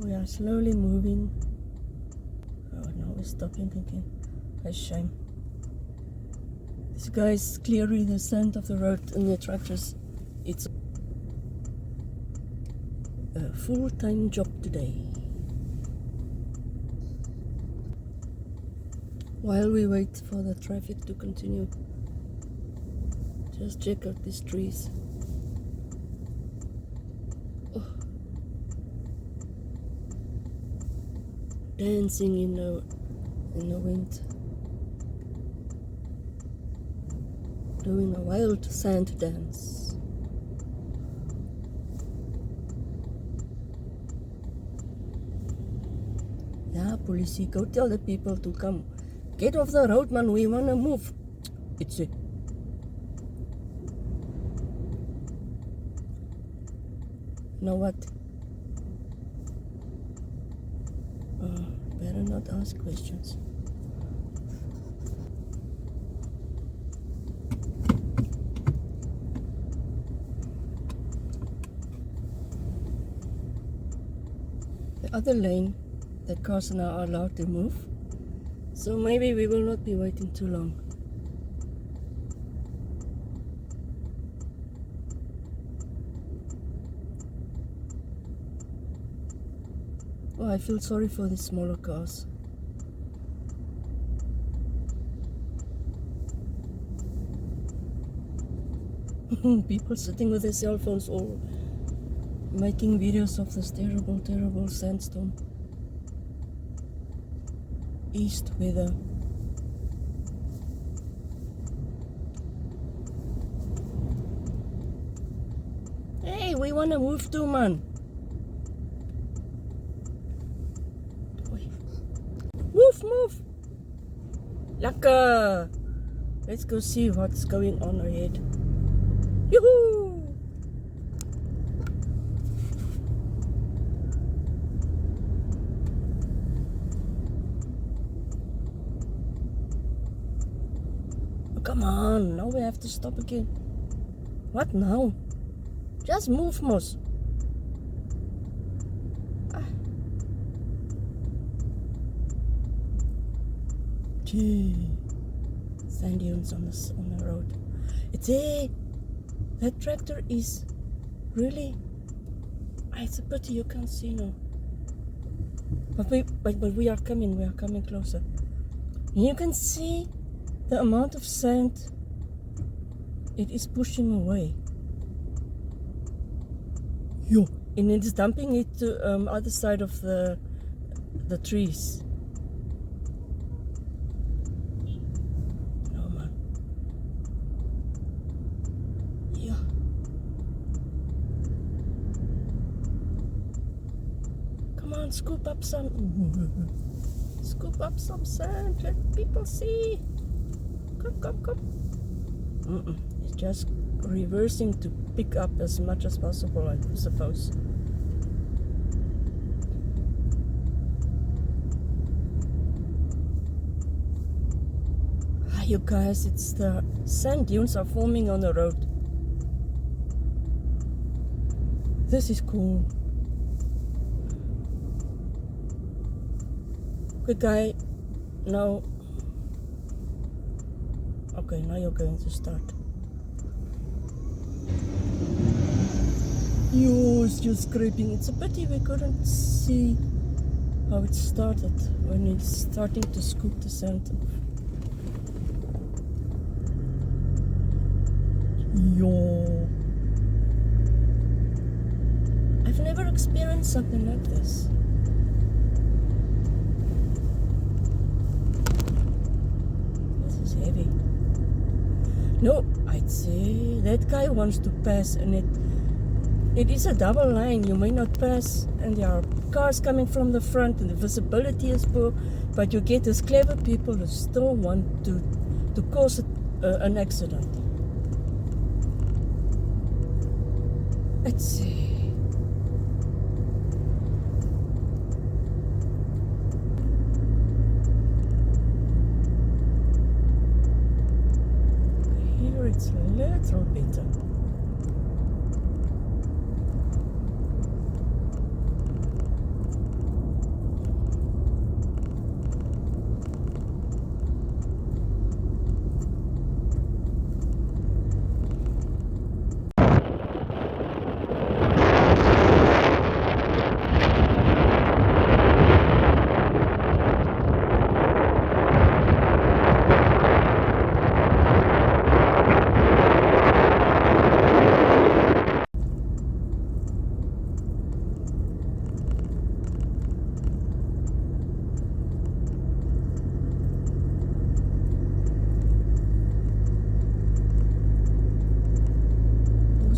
We are slowly moving. Oh, now we're stopping again. A shame. This guy's clearing the sand of the road and the tractors. It's a full-time job today. While we wait for the traffic to continue, just check out these trees. Oh. Dancing in the wind, doing a wild sand dance. Yeah, police, go tell the people to come. Get off the road, man, we wanna move. It's it. Know what? Better not ask questions. The other lane that cars now are allowed to move, so maybe we will not be waiting too long. Oh, I feel sorry for these smaller cars. People sitting with their cell phones or making videos of this terrible, terrible sandstorm. East weather. Hey, we wanna move too, man. Move! Lekker! Let's go see what's going on ahead. Yoo-hoo! Oh, come on, now we have to stop again. What now? Just move, Mos. Sand dunes on the road. It's that tractor is really. It's a pity you can't see now. But we are coming. We are coming closer. And you can see the amount of sand it is pushing away. Yo, and it is dumping it to other side of the trees. Scoop up some sand. Let people see. Come. It's just reversing to pick up as much as possible, I suppose. You guys, it's the sand dunes are forming on the road. This is cool. Good guy, now. Okay, now you're going to start. Yo, it's just scraping. It's a pity we couldn't see how it started when it's starting to scoop the sand off. Yo, I've never experienced something like this. Heavy. No, I'd say that guy wants to pass, and it is a double line. You may not pass, and there are cars coming from the front, and the visibility is poor. But you get these clever people who still want to cause an accident. Let's see. It's a little better.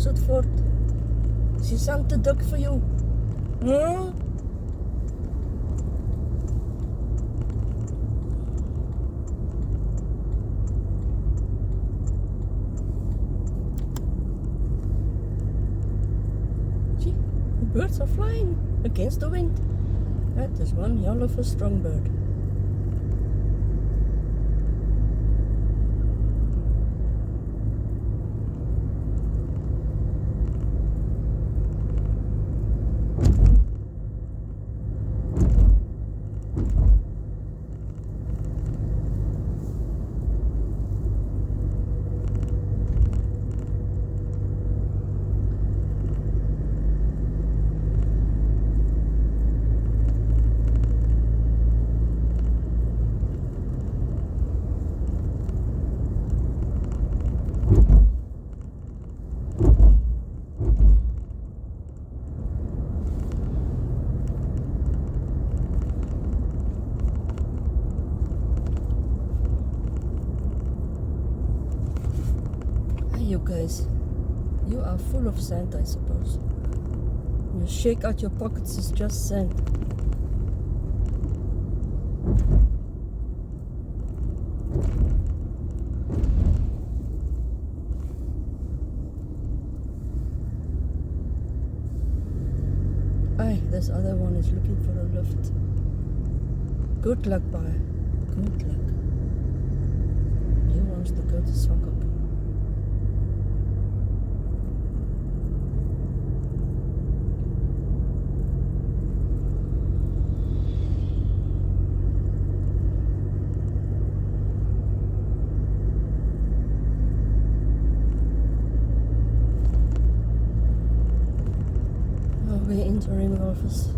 Zutford. She sent the duck for you. Huh? See, the birds are flying against the wind. That is one hell of a strong bird. You guys, you are full of sand, I suppose. You shake out your pockets, it's just sand. Aye, this other one is looking for a lift. Good luck, bye. Good luck. He wants to go to Swakopmund. We're entering Walvis.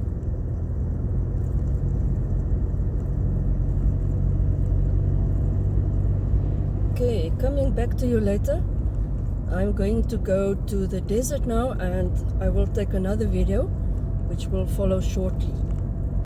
Okay, coming back to you later. I'm going to go to the desert now and I will take another video which will follow shortly.